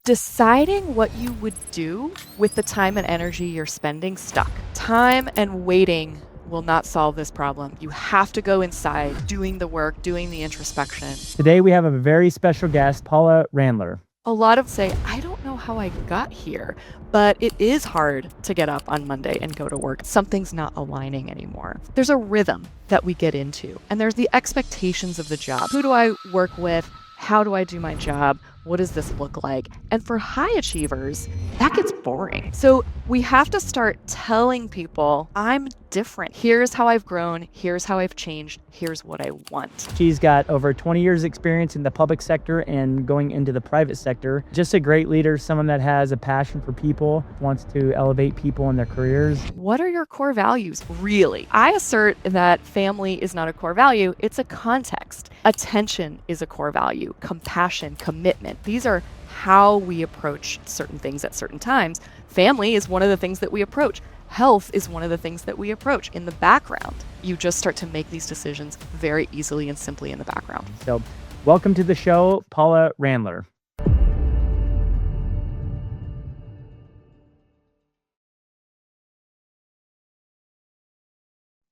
Deciding what you would do with the time and energy you're spending stuck. Time and waiting will not solve this problem. You have to go inside, doing the work, doing the introspection. Today we have a very special guest, Paula Randler. A lot of say, I don't know how I got here, but it is hard to get up on Monday and go to work. Something's not aligning anymore. There's a rhythm that we get into, and there's the expectations of the job. Who do I work with? How do I do my job? What does this look like? And for high achievers, that gets boring. So we have to start telling people, I'm different. Here's how I've grown. Here's how I've changed. Here's what I want. She's got over 20 years experience in the public sector and going into the private sector. Just a great leader, someone that has a passion for people, wants to elevate people in their careers. What are your core values, really? I assert that family is not a core value, it's a context. Attention is a core value. Compassion, commitment. These are how we approach certain things at certain times. Family is one of the things that we approach. Health is one of the things that we approach in the background. You just start to make these decisions very easily and simply in the background. So welcome to the show, Paula Randler.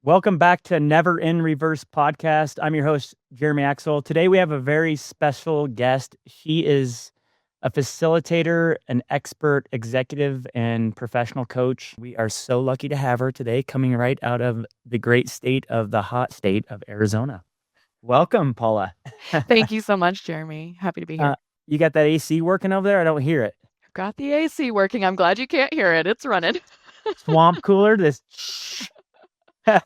Welcome back to Never in Reverse podcast. I'm your host, Jeremy Axel. Today we have a very special guest. She is a facilitator, an expert, executive, and professional coach. We are so lucky to have her today, coming right out of the great state of the hot state of Arizona. Welcome, Paula. Thank you so much, Jeremy. Happy to be here. You got that AC working over there? I don't hear it. Got the AC working. I'm glad you can't hear it. It's running. Swamp cooler, this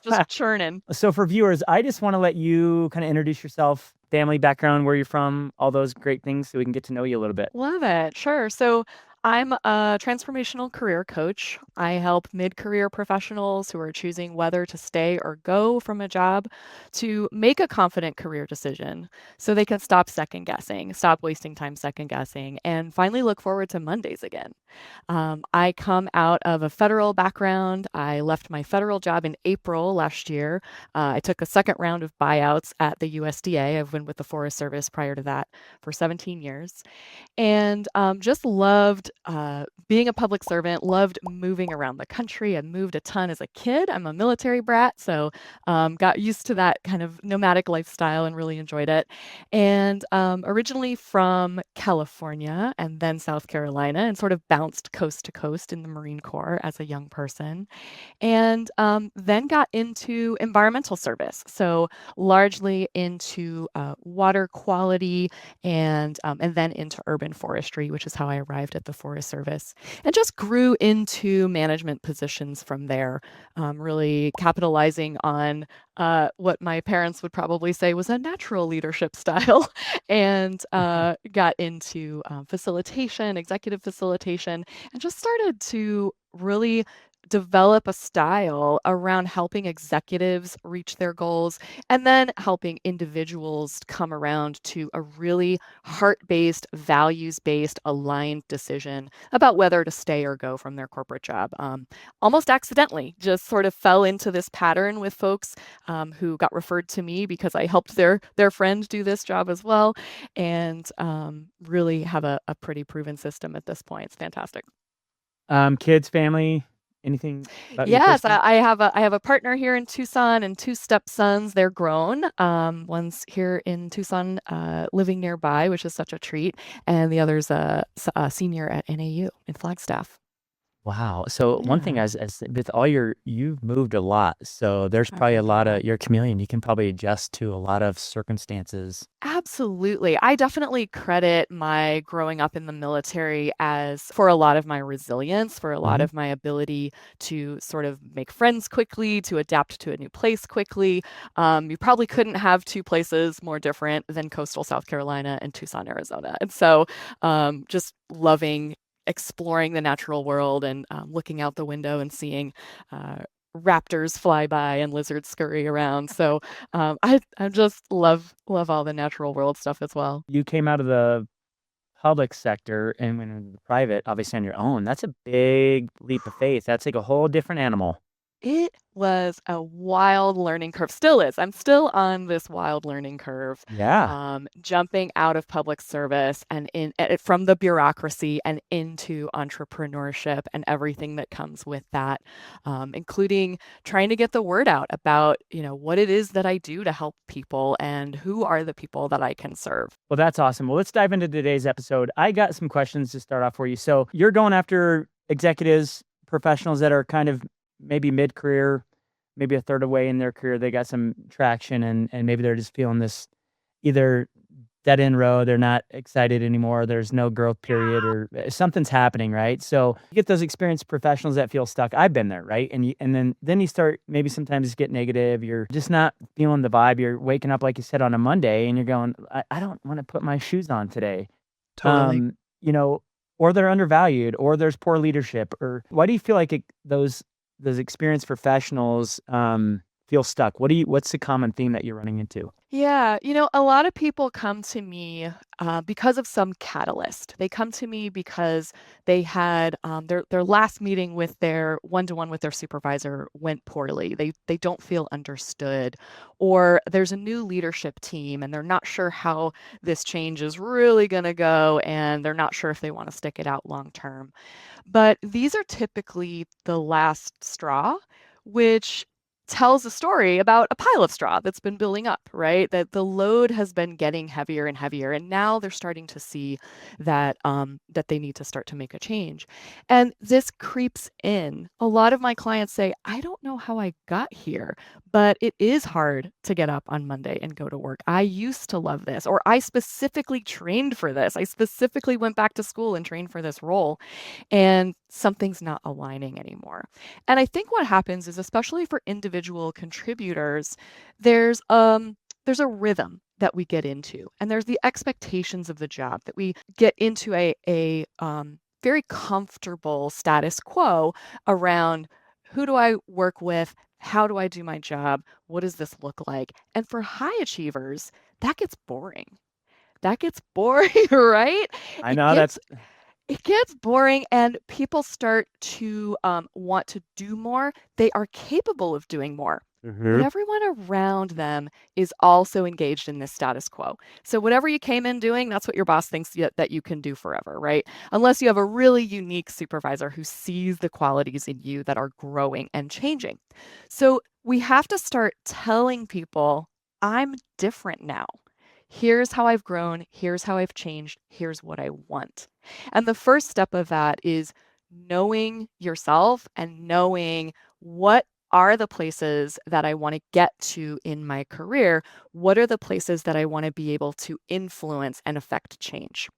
just churning. So for viewers, I just want to let you kind of introduce yourself, family background, where you're from, all those great things so we can get to know you a little bit. Love it. Sure. So I'm a transformational career coach. I help mid-career professionals who are choosing whether to stay or go from a job to make a confident career decision so they can stop second guessing, stop wasting time second guessing, and finally look forward to Mondays again. I come out of a federal background. I left my federal job in April last year. I took a second round of buyouts at the USDA. I've been with the Forest Service prior to that for 17 years. And just loved being a public servant, loved moving around the country. I moved a ton as a kid. I'm a military brat, so got used to that kind of nomadic lifestyle and really enjoyed it. And originally from California and then South Carolina, and sort of bounced coast to coast in the Marine Corps as a young person. And then got into environmental service, so largely into water quality and then into urban forestry, which is how I arrived at the Forest Service, and just grew into management positions from there, really capitalizing on what my parents would probably say was a natural leadership style, and got into facilitation, executive facilitation, and just started to really develop a style around helping executives reach their goals and then helping individuals come around to a really heart-based, values-based, aligned decision about whether to stay or go from their corporate job. Almost accidentally, just sort of fell into this pattern with folks who got referred to me because I helped their friend do this job as well, and really have a pretty proven system at this point. It's fantastic. Kids, family, anything about you Yes, personally? I have a partner here in Tucson and two stepsons. They're grown. One's here in Tucson, living nearby, which is such a treat, and the other's a senior at NAU in Flagstaff. Wow. So one thing Yeah. as with all you've moved a lot. So there's I probably a appreciate lot that. of, you're a chameleon. You can probably adjust to a lot of circumstances. Absolutely. I definitely credit my growing up in the military as for a lot of my resilience, for a lot hmm of my ability to sort of make friends quickly, to adapt to a new place quickly. You probably couldn't have two places more different than coastal South Carolina and Tucson, Arizona. And so just loving exploring the natural world and looking out the window and seeing raptors fly by and lizards scurry around. So I just love all the natural world stuff as well. You came out of the public sector and went into the private, obviously on your own. That's a big leap of faith. That's like a whole different animal. It was a wild learning curve. Still is. I'm still on this wild learning curve, Yeah. jumping out of public service and from the bureaucracy and into entrepreneurship and everything that comes with that, including trying to get the word out about, what it is that I do to help people and who are the people that I can serve. Well, that's awesome. Well, let's dive into today's episode. I got some questions to start off for you. So you're going after executives, professionals that are kind of maybe mid-career, maybe a third away in their career. They got some traction and maybe they're just feeling this either dead end road, they're not excited anymore, there's no growth period or something's happening, right? So you get those experienced professionals that feel stuck. I've been there, right? And then you start maybe sometimes get negative. You're just not feeling the vibe. You're waking up, like you said, on a Monday and you're going, I don't want to put my shoes on today. Totally. Um, you know, or they're undervalued or there's poor leadership. Or why do you feel like those experienced professionals feel stuck? What's the common theme that you're running into? Yeah, a lot of people come to me because of some catalyst. They come to me because they had their last meeting with their one-to-one with their supervisor went poorly. They don't feel understood, or there's a new leadership team and they're not sure how this change is really going to go, and they're not sure if they want to stick it out long term. But these are typically the last straw, which tells a story about a pile of straw that's been building up, right? That the load has been getting heavier and heavier, and now they're starting to see that they need to start to make a change. And this creeps in. A lot of my clients say, "I don't know how I got here, but it is hard to get up on Monday and go to work. I used to love this, or I specifically trained for this. I specifically went back to school and trained for this role, and something's not aligning anymore." And I think what happens is, especially for individual contributors, there's a rhythm that we get into, and there's the expectations of the job that we get into a very comfortable status quo around who do I work with? How do I do my job? What does this look like? And for high achievers, that gets boring. That gets boring, right? I It know gets that's it gets boring, and people start to want to do more. They are capable of doing more, but Mhm. everyone around them is also engaged in this status quo. So whatever you came in doing, that's what your boss thinks that you can do forever, right? Unless you have a really unique supervisor who sees the qualities in you that are growing and changing. So we have to start telling people, I'm different now. Here's how I've grown. Here's how I've changed. Here's what I want. And the first step of that is knowing yourself and knowing what are the places that I want to get to in my career. What are the places that I want to be able to influence and affect change?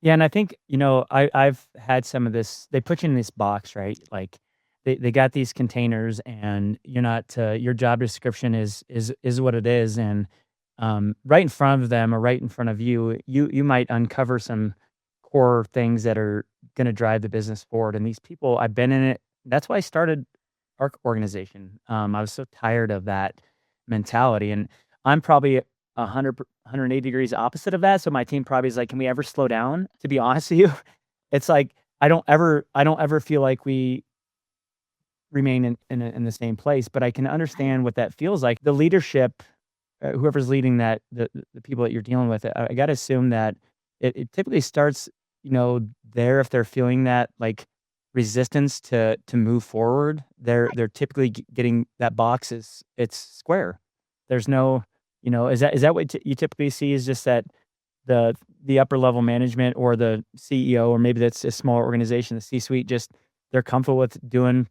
Yeah, and I think, I've had some of this. They put you in this box, right? Like they got these containers and you're not your job description is what it is. And right in front of them or right in front of you, you might uncover some core things that are gonna drive the business forward. And these people, I've been in it. That's why I started our organization. I was so tired of that mentality. And I'm probably 180 degrees opposite of that. So my team probably is like, "Can we ever slow down?" To be honest with you, it's like I don't ever feel like we remain in the same place, but I can Right. understand what that feels like. The leadership, whoever's leading that, the people that you're dealing with, I gotta assume that it typically starts, there if they're feeling that, like, resistance to move forward, they're typically getting that box is it's square. There's no is that what you typically see is just that the upper level management or the CEO, or maybe that's a smaller organization, the C-suite, just they're comfortable with doing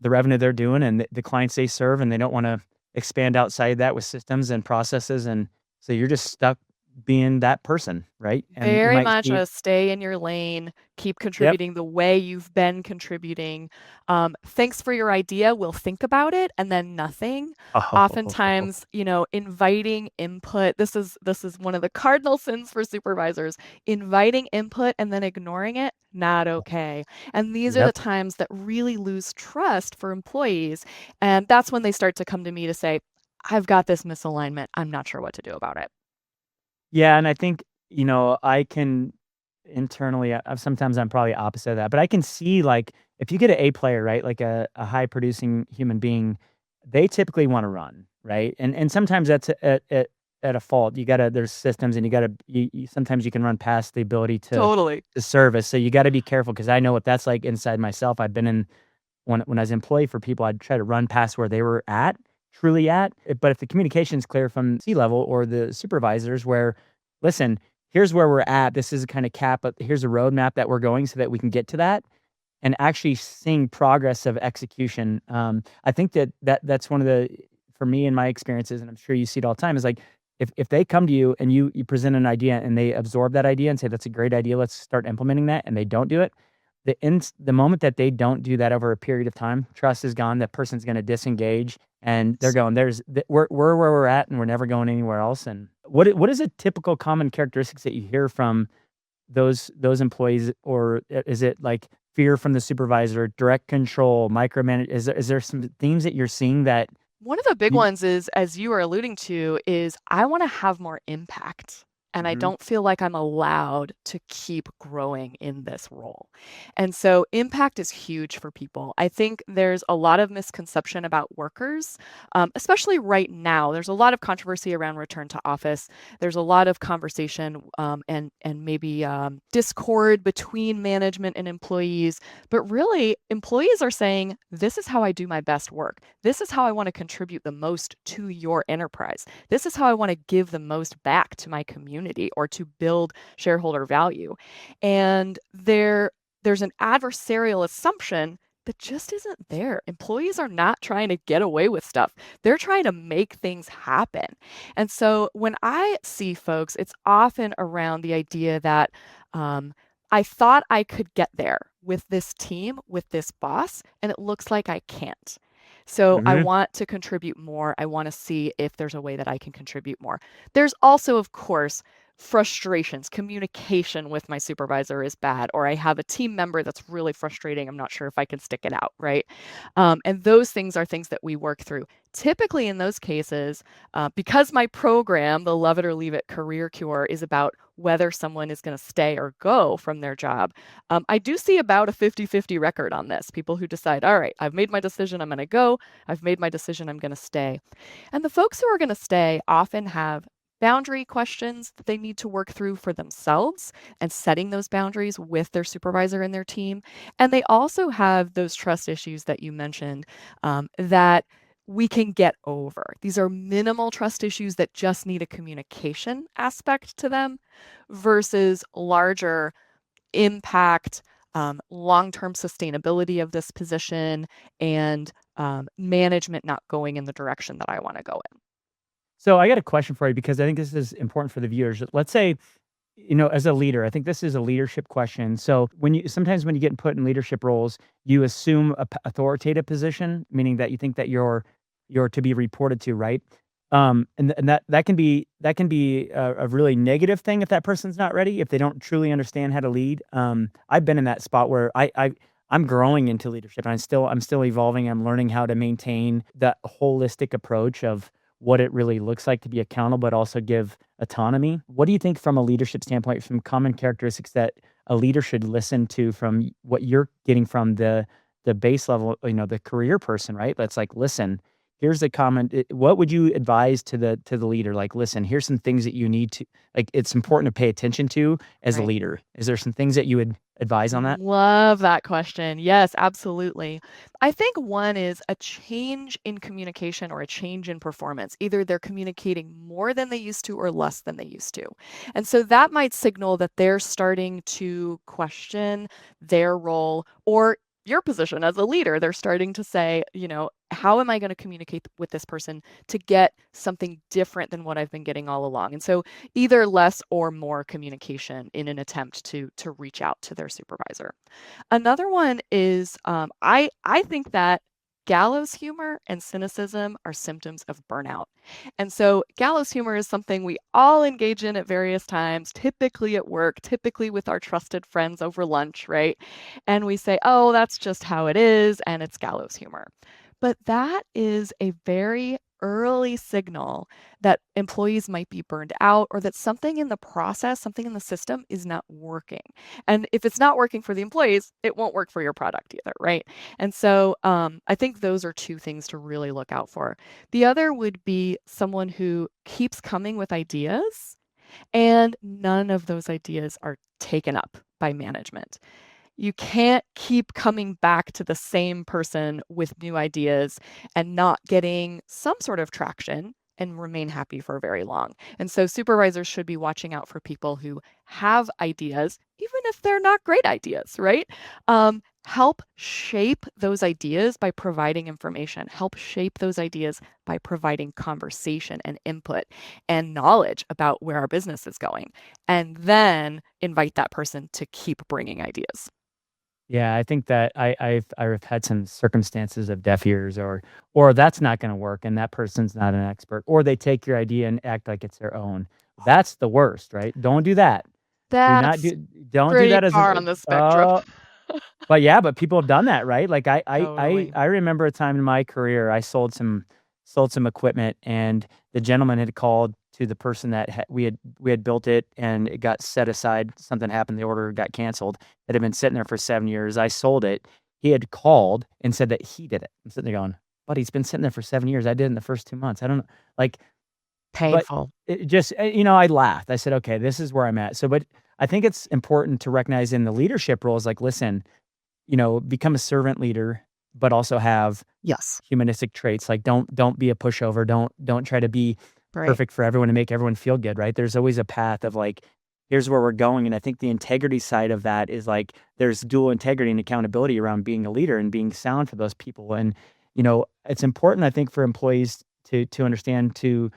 the revenue they're doing and the clients they serve, and they don't wanna expand outside that with systems and processes, and so you're just stuck being that person, right? And you Very might much see. a stay in your lane, keep Yep. contributing the way you've been contributing. Thanks for your idea. We'll think about it, and then nothing. Oh, Oftentimes, inviting input. This is one of the cardinal sins for supervisors. Inviting input and then ignoring it, not okay. And these are the yep. times that really lose trust for employees. And that's when they start to come to me to say, I've got this misalignment. I'm not sure what to do about it. Yeah, and I think, I can. internally, sometimes I'm probably opposite of that, but I can see, like, if you get an A player, right, like a high producing human being, they typically wanna run, right? And sometimes that's at a fault. You gotta there's systems and you gotta you sometimes you can run past the ability Totally. to service, so you gotta be careful because I know what that's like inside myself. I've been in when I was employee for people, I'd try to run past where they were at, truly at. But if the communication's clear from C-level or the supervisors where, "Listen, here's where we're at. This is a kinda cap, but here's a roadmap that we're going so that we can get to that," and actually seeing progress of execution. I think that's one of the for me in my experiences, and I'm sure you see it all the time, is like if they come to you and you present an idea and they absorb that idea and say, "That's a great idea, let's start implementing that," and they don't do it, the moment that they don't do that over a period of time, trust is gone, that person's gonna disengage, and they're going, "There's we're where we're at, and we're never going anywhere else," and what is a typical common characteristics that you hear from those employees, or is it like fear from the supervisor, direct control, micromanage is there some themes that you're seeing that One of the big you ones is, as you are alluding to, is I wanna have more impact, and I Mhm, don't feel like I'm allowed to keep growing in this role. And so impact is huge for people. I think there's a lot of misconception about workers, especially right now. There's a lot of controversy around return to office. There's a lot of conversation, and maybe, discord between management and employees, but really, employees are saying, "This is how I do my best work. This is how I want to contribute the most to your enterprise. This is how I want to give the most back to my community or to build shareholder value." And there's an adversarial assumption that just isn't there. Employees are not trying to get away with stuff. They're trying to make things happen. And so when I see folks, it's often around the idea that um, I thought I could get there with this team, with this boss, and it looks like I can't. So I mhm. want to contribute more. I want to see if there's a way that I can contribute more. There's also, of course, frustrations. Communication with my supervisor is bad, or I have a team member that's really frustrating. I'm not sure if I can stick it out, right? And those things are things that we work through. Typically, in those cases, because my program, the Love It or Leave It Career Cure, is about whether someone is going to stay or go from their job, I do see about a 50-50 record on this. People who decide, all right, I've made my decision, I'm going to go. I've made my decision, I'm going to stay. And the folks who are going to stay often have boundary questions that they need to work through for themselves and setting those boundaries with their supervisor and their team. And they also have those trust issues that you mentioned, that we can get over. These are minimal trust issues that just need a communication aspect to them versus larger impact, long-term sustainability of this position, and management not going in the direction that I want to go in. So I got a question for you because I think this is important for the viewers. Let's say, as a leader, I think this is a leadership question. So sometimes when you get put in leadership roles, you assume a authoritative position, meaning that you think that you're to be reported to, right? And that can be a really negative thing if that person's not ready, if they don't truly understand how to lead. I've been in that spot where I'm growing into leadership, and I'm still evolving. I'm learning how to maintain that holistic approach of what it really looks like to be accountable, but also give autonomy. What do you think from a leadership standpoint, from common characteristics that a leader should listen to from what you're getting from the base level, the career person, right? That's like, listen, here's the comment. What would you advise to the leader? Like, listen, here's some things that you need to like. It's important to pay attention to as a Right. leader. Is there some things that you would advise on that? Love that question. Yes, absolutely. I think one is a change in communication or a change in performance. Either they're communicating more than they used to or less than they used to. And so that might signal that they're starting to question their role or your position as a leader. They're starting to say, how am I going to communicate with this person to get something different than what I've been getting all along? And so either less or more communication in an attempt to reach out to their supervisor. Another one is, I think that gallows humor and cynicism are symptoms of burnout. And so gallows humor is something we all engage in at various times, typically at work, typically with our trusted friends over lunch, right? And we say, "Oh, that's just how it is," and it's gallows humor. But that is a very early signal that employees might be burned out or that something in the process, something in the system is not working. And if it's not working for the employees, it won't work for your product either, right? And so I think those are two things to really look out for. The other would be someone who keeps coming with ideas and none of those ideas are taken up by management. You can't keep coming back to the same person with new ideas and not getting some sort of traction and remain happy for very long. And so supervisors should be watching out for people who have ideas, even if they're not great ideas, right? Help shape those ideas by providing information, help shape those ideas by providing conversation and input and knowledge about where our business is going, and then invite that person to keep bringing ideas. Yeah, I think that I've had some circumstances of deaf ears or that's not gonna work and that person's not an expert, or they take your idea and act like it's their own. That's the worst, right? Don't do that. Do not That's do don't do pretty that as far an on the spectrum. but yeah, but people have done that, right? Like Totally. I remember a time in my career I sold some equipment and the gentleman had called to the person that we had built it and it got set aside. Something happened, the order got canceled. It had been sitting there for 7 years. I sold it. He had called and said that he did it. I'm sitting there going, "Buddy, it's been sitting there for 7 years. I did it in the first 2 months. I don't know." Like, but Painful. it just I laughed. I said, "Okay, this is where I'm at." So, but I think it's important to recognize in the leadership roles, like, listen, become a servant leader, but also have Yes. humanistic traits. Like don't be a pushover. Don't try to be Right. perfect for everyone and make everyone feel good, right? There's always a path of like, here's where we're going. And I think the integrity side of that is like there's dual integrity and accountability around being a leader and being sound for those people. And, it's important, I think, for employees to understand to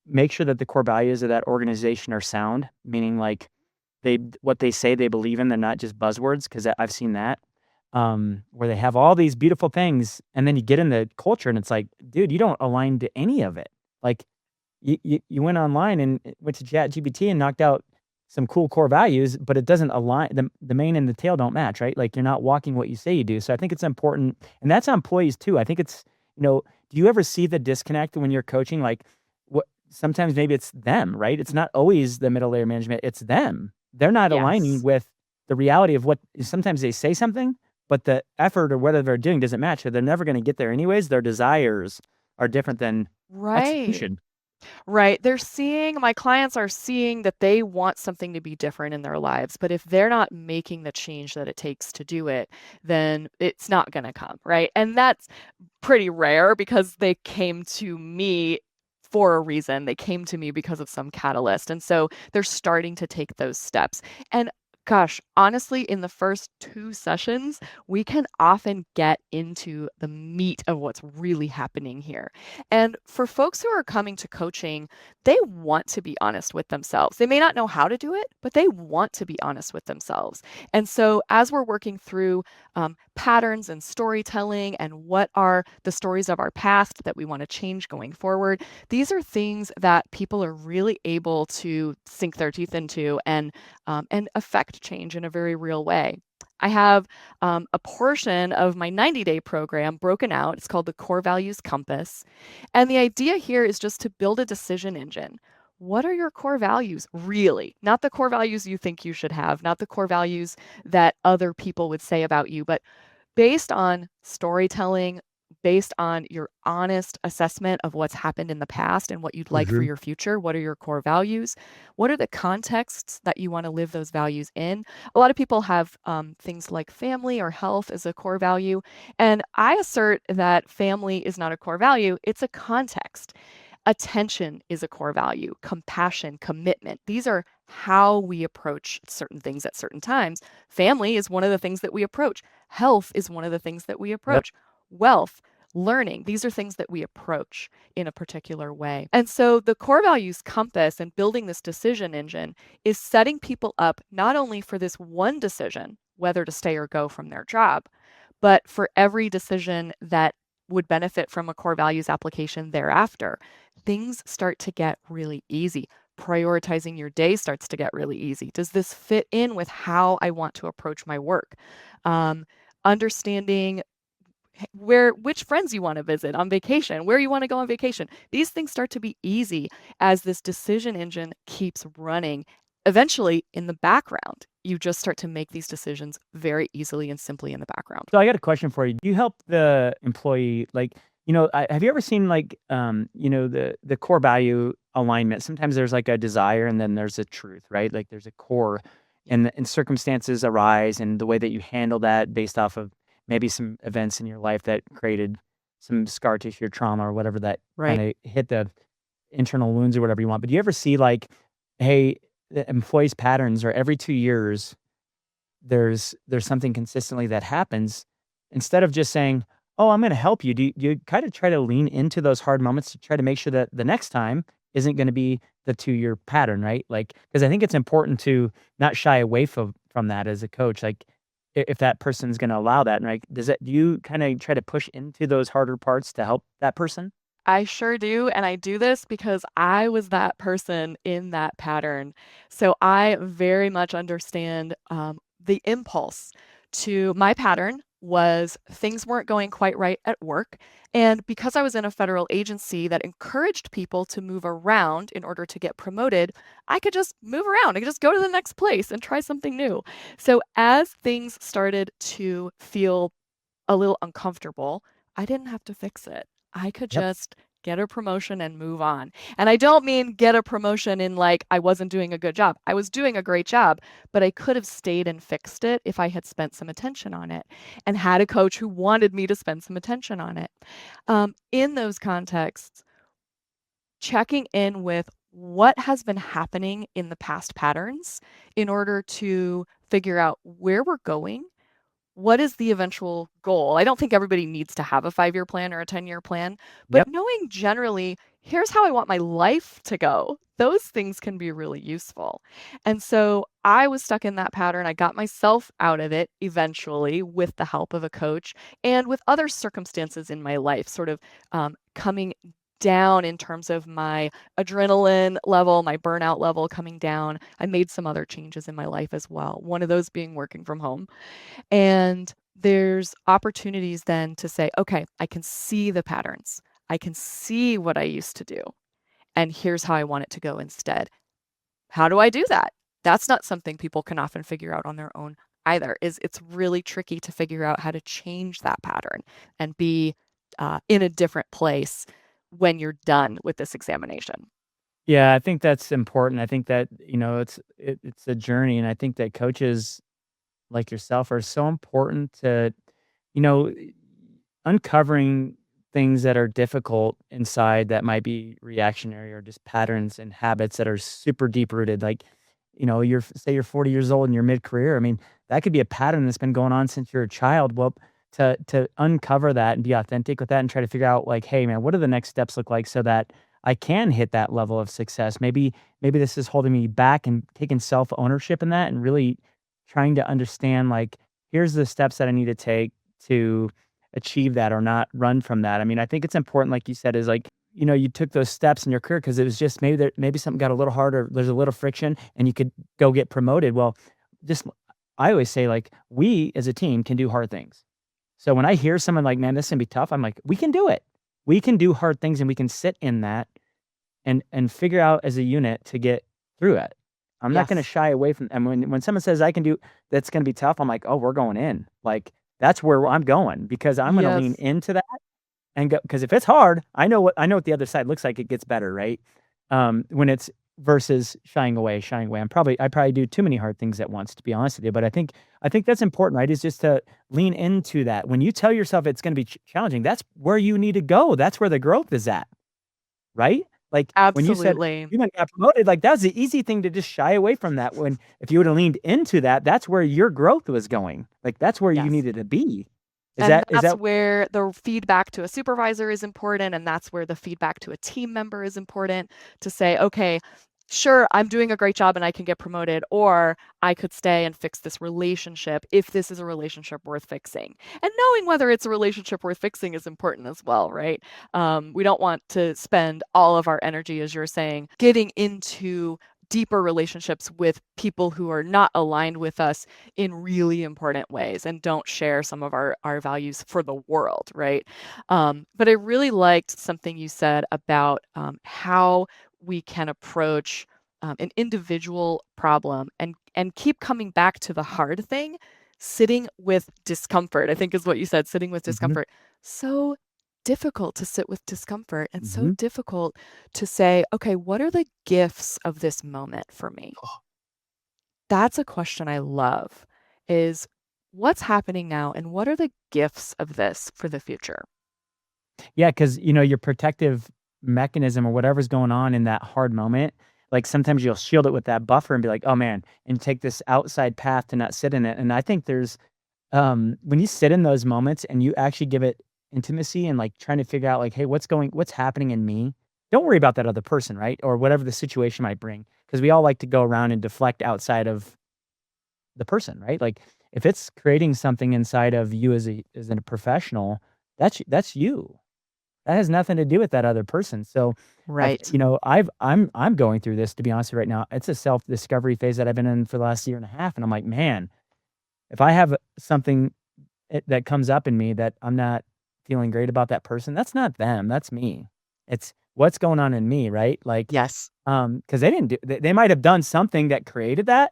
make sure that the core values of that organization are sound, meaning like what they say they believe in, they're not just buzzwords, because I've seen that, where they have all these beautiful things, and then you get in the culture, and it's like, dude, you don't align to any of it. Like, you went online and went to ChatGPT and knocked out some cool core values, but it doesn't align. The mane and the tail don't match, right? Like, you're not walking what you say you do. So I think it's important, and that's on employees too. I think it's, do you ever see the disconnect when you're coaching? Like, what sometimes maybe it's them, right? It's not always the middle layer management, it's them. They're not aligning Yes. with the reality of what sometimes they say something, but the effort or whether they're doing doesn't match, so they're never gonna get there anyways. Their desires are different than Right. execution. Right. My clients are seeing that they want something to be different in their lives, but if they're not making the change that it takes to do it, then it's not going to come, right? And that's pretty rare because they came to me for a reason. They came to me because of some catalyst. And so they're starting to take those steps. And gosh, honestly, in the first two sessions, we can often get into the meat of what's really happening here. And for folks who are coming to coaching, they want to be honest with themselves. They may not know how to do it, but they want to be honest with themselves. And so, as we're working through patterns and storytelling and what are the stories of our past that we want to change going forward, these are things that people are really able to sink their teeth into and affect change in a very real way. I have a portion of my 90-day program broken out. It's called the Core Values Compass. And the idea here is just to build a decision engine. What are your core values really? Not the core values you think you should have, not the core values that other people would say about you, but based on storytelling, based on your honest assessment of what's happened in the past and what you'd like for Mhm. your future. What are your core values? What are the contexts that you want to live those values in? A lot of people have things like family or health as a core value. And I assert that family is not a core value, it's a context. Attention is a core value, compassion, commitment. These are how we approach certain things at certain times. Family is one of the things that we approach. Health is one of the things that we Yep. approach. Wealth, learning, these are things that we approach in a particular way. And so the core values compass and building this decision engine is setting people up not only for this one decision, whether to stay or go from their job, but for every decision that would benefit from a core values application thereafter. Things start to get really easy. Prioritizing your day starts to get really easy. Does this fit in with how I want to approach my work? Um, Understanding which friends you want to visit on vacation, where you want to go on vacation. These things start to be easy as this decision engine keeps running. Eventually, in the background, you just start to make these decisions very easily and simply in the background. So I got a question for you. Do you help the employee, like, have you ever seen like, the core value alignment? Sometimes there's like a desire and then there's a truth, right? Like there's a core Yeah. and circumstances arise and the way that you handle that based off of maybe some events in your life that created some scar tissue or trauma or whatever that Right. kind of hit the internal wounds or whatever you want. But do you ever see like, hey, the employees' patterns are every 2 years there's something consistently that happens, instead of just saying, "Oh, I'm gonna help you," do you kinda try to lean into those hard moments to try to make sure that the next time isn't gonna be the 2-year pattern, right? Like, because I think it's important to not shy away from that as a coach, like, if that person's gonna allow that, right? Do you kinda try to push into those harder parts to help that person? I sure do, and I do this because I was that person in that pattern. So I very much understand the impulse to my pattern was things weren't going quite right at work. And because I was in a federal agency that encouraged people to move around in order to get promoted, I could just move around. I could just go to the next place and try something new. So as things started to feel a little uncomfortable, I didn't have to fix it. I could Yep. just get a promotion and move on. And I don't mean get a promotion in like I wasn't doing a good job. I was doing a great job, but I could have stayed and fixed it if I had spent some attention on it and had a coach who wanted me to spend some attention on it. In those contexts, checking in with what has been happening in the past patterns in order to figure out where we're going, what is the eventual goal? I don't think everybody needs to have a 5-year plan or a 10-year plan, but Yep. knowing generally, here's how I want my life to go. Those things can be really useful. And so I was stuck in that pattern. I got myself out of it eventually with the help of a coach and with other circumstances in my life, sort of coming down in terms of my adrenaline level, my burnout level coming down. I made some other changes in my life as well. One of those being working from home. And there's opportunities then to say, okay, I can see the patterns. I can see what I used to do. And here's how I want it to go instead. How do I do that? That's not something people can often figure out on their own either. Is it's really tricky to figure out how to change that pattern and be in a different place when you're done with this examination. Yeah, I think that's important. I think that, it's a journey, and I think that coaches like yourself are so important to, you know, uncovering things that are difficult inside that might be reactionary or just patterns and habits that are super deep rooted. Like, say you're 40 years old and you're mid career. I mean, that could be a pattern that's been going on since you're a child. Well, to uncover that and be authentic with that and try to figure out like, hey man, what do the next steps look like so that I can hit that level of success? Maybe this is holding me back, and taking self ownership in that and really trying to understand like, here's the steps that I need to take to achieve that or not run from that. I mean, I think it's important, like you said, is like, you took those steps in your career because it was just maybe something got a little harder, there's a little friction, and you could go get promoted. Well, just I always say like we as a team can do hard things. So when I hear someone like, man, this can be tough, I'm like, we can do it. We can do hard things and we can sit in that and figure out as a unit to get through it. I'm not gonna Yes. shy away from, and when someone says I can do that's gonna be tough, I'm like, "Oh, we're going in." Like, that's where I'm going because I'm gonna lean Yes. into that and go, because if it's hard, I know what the other side looks like, it gets better, right? When it's versus shying away. I probably do too many hard things at once, to be honest with you, but I think that's important, right? Is just to lean into that. When you tell yourself it's gonna be challenging, that's where you need to go. That's where the growth is at. Right? Like, when you said Absolutely. you might got promoted, like, that was the easy thing to just shy away from that when if you would've leaned into that, that's where your growth was going. Like, that's where you Yes. needed to be. Is And that is that's that where the feedback to a supervisor is important, and that's where the feedback to a team member is important to say, okay, sure, I'm doing a great job and I can get promoted, or I could stay and fix this relationship if this is a relationship worth fixing. And knowing whether it's a relationship worth fixing is important as well, right? We don't want to spend all of our energy, as you're saying, getting into deeper relationships with people who are not aligned with us in really important ways and don't share some of our values for the world, right? But I really liked something you said about how we can approach an individual problem and keep coming back to the hard thing, sitting with discomfort, I think is what you said, sitting with Mhm, discomfort. So difficult to sit with discomfort and so mhm. difficult to say, okay, what are the gifts of this moment for me? That's a question I love is what's happening now and what are the gifts of this for the future? Yeah, because your protective mechanism or whatever's going on in that hard moment, like, sometimes you'll shield it with that buffer and be like, "Oh, man," and take this outside path to not sit in it, and I think there's when you sit in those moments and you actually give it intimacy and, like, trying to figure out, like, "Hey, what's happening in me?" Don't worry about that other person, right? Or whatever the situation might bring, because we all like to go around and deflect outside of the person, right? Like, if it's creating something inside of you as a professional, that's you. That has nothing to do with that other person. So, Right. I'm going through this, to be honest with you right now. It's a self-discovery phase that I've been in for the last year and a half, and I'm like, "Man, if I have something that comes up in me that I'm not feeling great about that person, that's not them, that's me. It's what's going on in me," right? Like, Yes. because they might have done something that created that,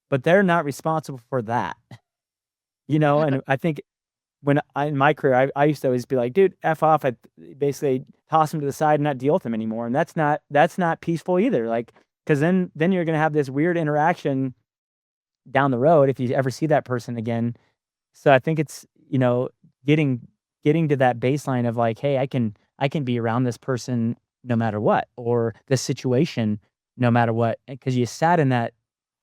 but they're not responsible for that, and I think in my career, I used to always be like, "Dude, F off." I basically toss him to the side and not deal with him anymore, and that's not peaceful either, like, because then you're gonna have this weird interaction down the road if you ever see that person again. So I think it's, getting getting to that baseline of like, "Hey, I can be around this person no matter what, or this situation no matter what," because you sat in that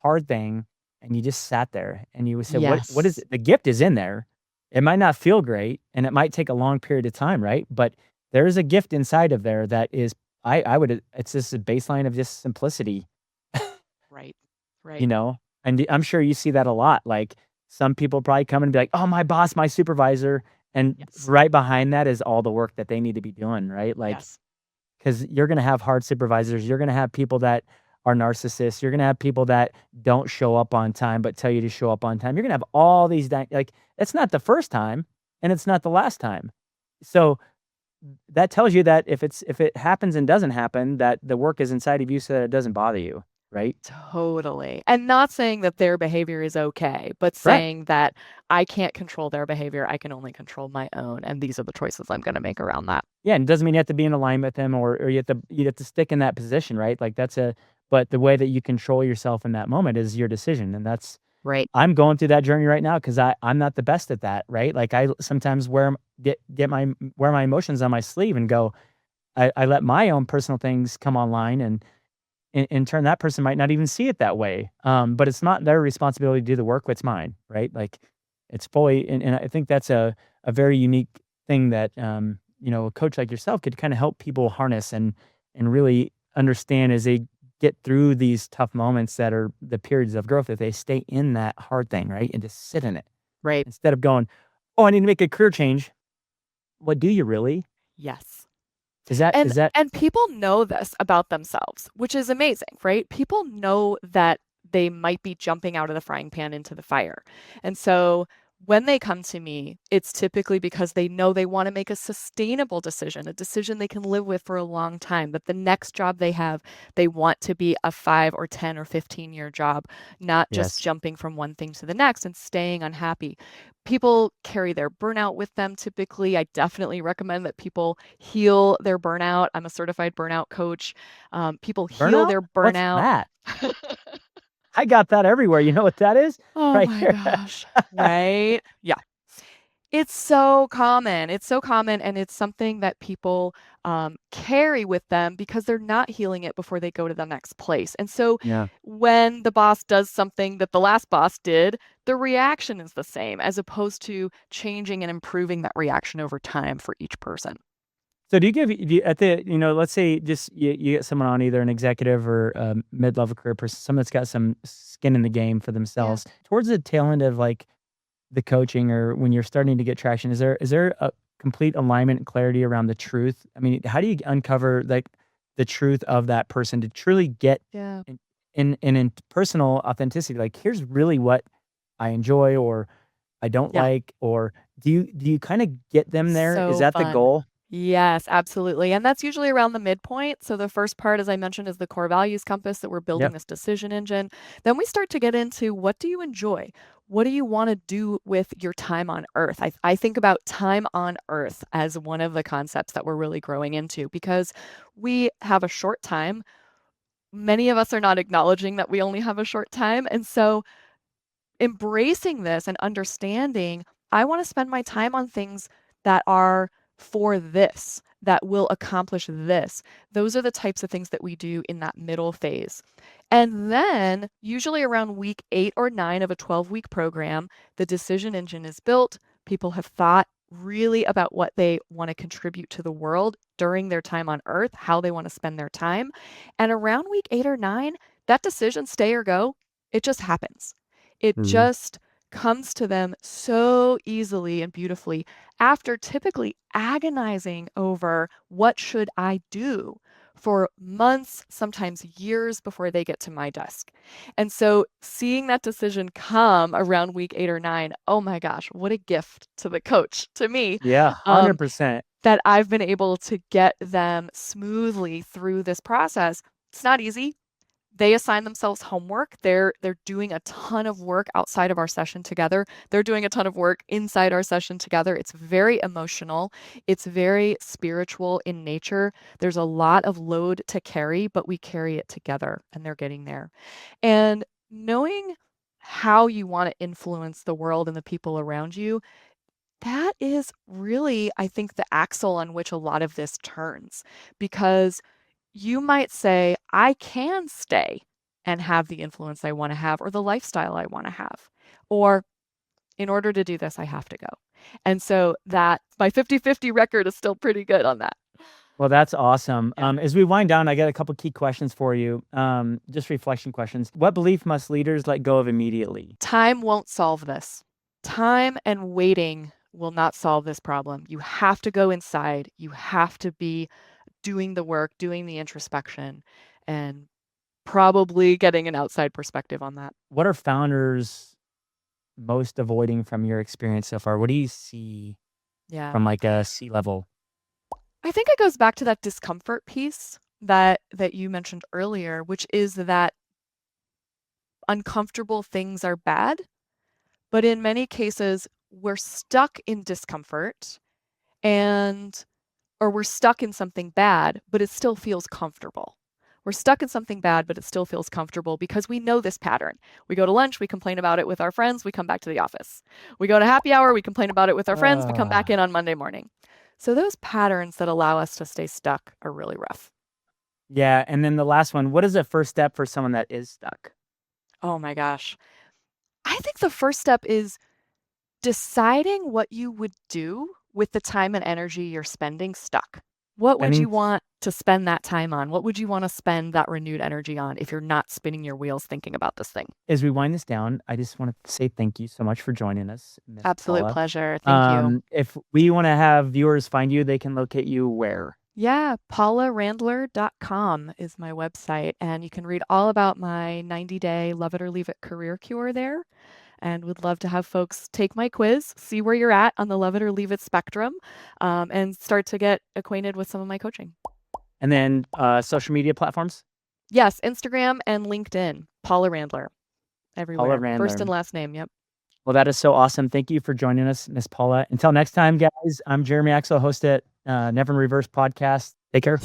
hard thing and you just sat there and you would say, "What is Yes. it?" The gift is in there. It might not feel great and it might take a long period of time, right? But there is a gift inside of there that is I would it's just a baseline of just simplicity. Right. You Right. know? And I'm sure you see that a lot, like, some people probably come and be like, "Oh, my boss, my supervisor," and Yes. right behind that is all the work that they need to be doing, right? Like, Yes. because 'cause you're gonna have hard supervisors, you're gonna have people that are narcissists, you're gonna have people that don't show up on time, but tell you to show up on time. You're gonna have all these like, it's not the first time, and it's not the last time. So, that tells you that if it happens and doesn't happen, that the work is inside of you so that it doesn't bother you, right? Totally. And not saying that their behavior is okay, but Correct. saying that I can't control their behavior. I can only control my own. And these are the choices I'm going to make around that. Yeah, and it doesn't mean you have to be in alignment with them or you have to stick in that position, right? Like but the way that you control yourself in that moment is your decision. And Right. I'm going through that journey right now because I'm not the best at that, right? Like I sometimes wear my emotions on my sleeve and go, I let my own personal things come online and in turn that person might not even see it that way. But it's not their responsibility to do the work, it's mine, right? Like it's fully and I think that's a very unique thing that a coach like yourself could kind of help people harness and really understand as they get through these tough moments that are the periods of growth, that they stay in that hard thing, right? And just sit in it Right. instead of going, "Oh, I need to make a career change." What do you really? Yes. Is that And is that and people know this about themselves, which is amazing, right? People know that they might be jumping out of the frying pan into the fire. And so when they come to me, it's typically because they know they want to make a sustainable decision, a decision they can live with for a long time, that the next job they have, they want to be a 5 or 10 or 15-year job, not just yes. jumping from one thing to the next and staying unhappy. People carry their burnout with them typically. I definitely recommend that people heal their burnout. I'm a certified burnout coach. People heal Burnout? their What's burnout. that? I got that everywhere. You know what that is? Oh Right my here. gosh. Right? Yeah. It's so common. It's so common, and it's something that people carry with them because they're not healing it before they go to the next place. And so Yeah. when the boss does something that the last boss did, the reaction is the same as opposed to changing and improving that reaction over time for each person. So do you at the let's say just you get someone on, either an executive or a mid-level career person, someone that's got some skin in the game for Yeah. themselves. Towards the tail end of, like, the coaching or when you're starting to get traction, is there a complete alignment and clarity around the truth? I mean, how do you uncover, like, the truth of that person to truly get Yeah. in personal authenticity, like, here's really what I enjoy or I don't Yeah. like, or do you kinda get them there? Is So that the fun. goal? Yes, absolutely, and that's usually around the midpoint. So the first part, as I mentioned, is the core values compass that we're building Yep. this decision engine. Then we start to get into what do you enjoy? What do you wanna do with your time on Earth? I think about time on Earth as one of the concepts that we're really growing into because we have a short time. Many of us are not acknowledging that we only have a short time, and so embracing this and understanding, I want to spend my time on things that are for this, that will accomplish this. Those are the types of things that we do in that middle phase. And then, usually around week 8 or 9 of a 12-week program, the decision engine is built. People have thought really about what they want to contribute to the world during their time on Earth, how they want to spend their time. And around week 8 or 9, that decision, stay or go, it just happens. It Mhm. just comes to them so easily and beautifully after typically agonizing over what should I do for months, sometimes years before they get to my desk. And so seeing that decision come around week 8 or 9, oh my gosh, what a gift to the coach, to me, Yeah, um, 100%. that I've been able to get them smoothly through this process. It's not easy. They assign themselves homework. They're doing a ton of work outside of our session together. They're doing a ton of work inside our session together. It's very emotional. It's very spiritual in nature. There's a lot of load to carry, but we carry it together and they're getting there. And knowing how you want to influence the world and the people around you, that is really, I think, the axle on which a lot of this turns because you might say, I can stay and have the influence I want to have or the lifestyle I want to have. Or in order to do this, I have to go. And so that my 50-50 record is still pretty good on that. Well, that's awesome. Yeah. As we wind down, I got a couple key questions for you, just reflection questions. What belief must leaders let go of immediately? Time won't solve this. Time and waiting will not solve this problem. You have to go inside. You have to be doing the work, doing the introspection, and probably getting an outside perspective on that. What are founders most avoiding from your experience so far? What do you see Yeah. from like a C-level? I think it goes back to that discomfort piece that you mentioned earlier, which is that uncomfortable things are bad, but in many cases we're stuck in discomfort and or we're stuck in something bad, but it still feels comfortable. We're stuck in something bad, but it still feels comfortable because we know this pattern. We go to lunch, we complain about it with our friends, we come back to the office. We go to happy hour, we complain about it with our friends, we come back Ah, in on Monday morning. So those patterns that allow us to stay stuck are really rough. yeah, and then the last one, what is the first step for someone that is stuck? Oh my gosh. I think the first step is deciding what you would do with the time and energy you're spending stuck. What would you Spending want to spend that time on? What would you want to spend that renewed energy on if you're not spinning your wheels thinking about this thing? As we wind this down, I just want to say thank you so much for joining us, Miss Absolute Paula. pleasure. Thank you. If we want to have viewers find you, they can locate you where? Yeah, paularandler.com is my website, and you can read all about my 90-day love it or leave it career cure there. And would love to have folks take my quiz, see where you're at on the love it or leave it spectrum, and start to get acquainted with some of my coaching. And then social media platforms? Yes, Instagram and LinkedIn. Paula Randler, Paula everywhere. First and Randler. last name. Yep. Well, that is so awesome. Thank you for joining us, Miss Paula. Until next time, guys, I'm Jeremy Axel, host at Never in Reverse podcast. Take care.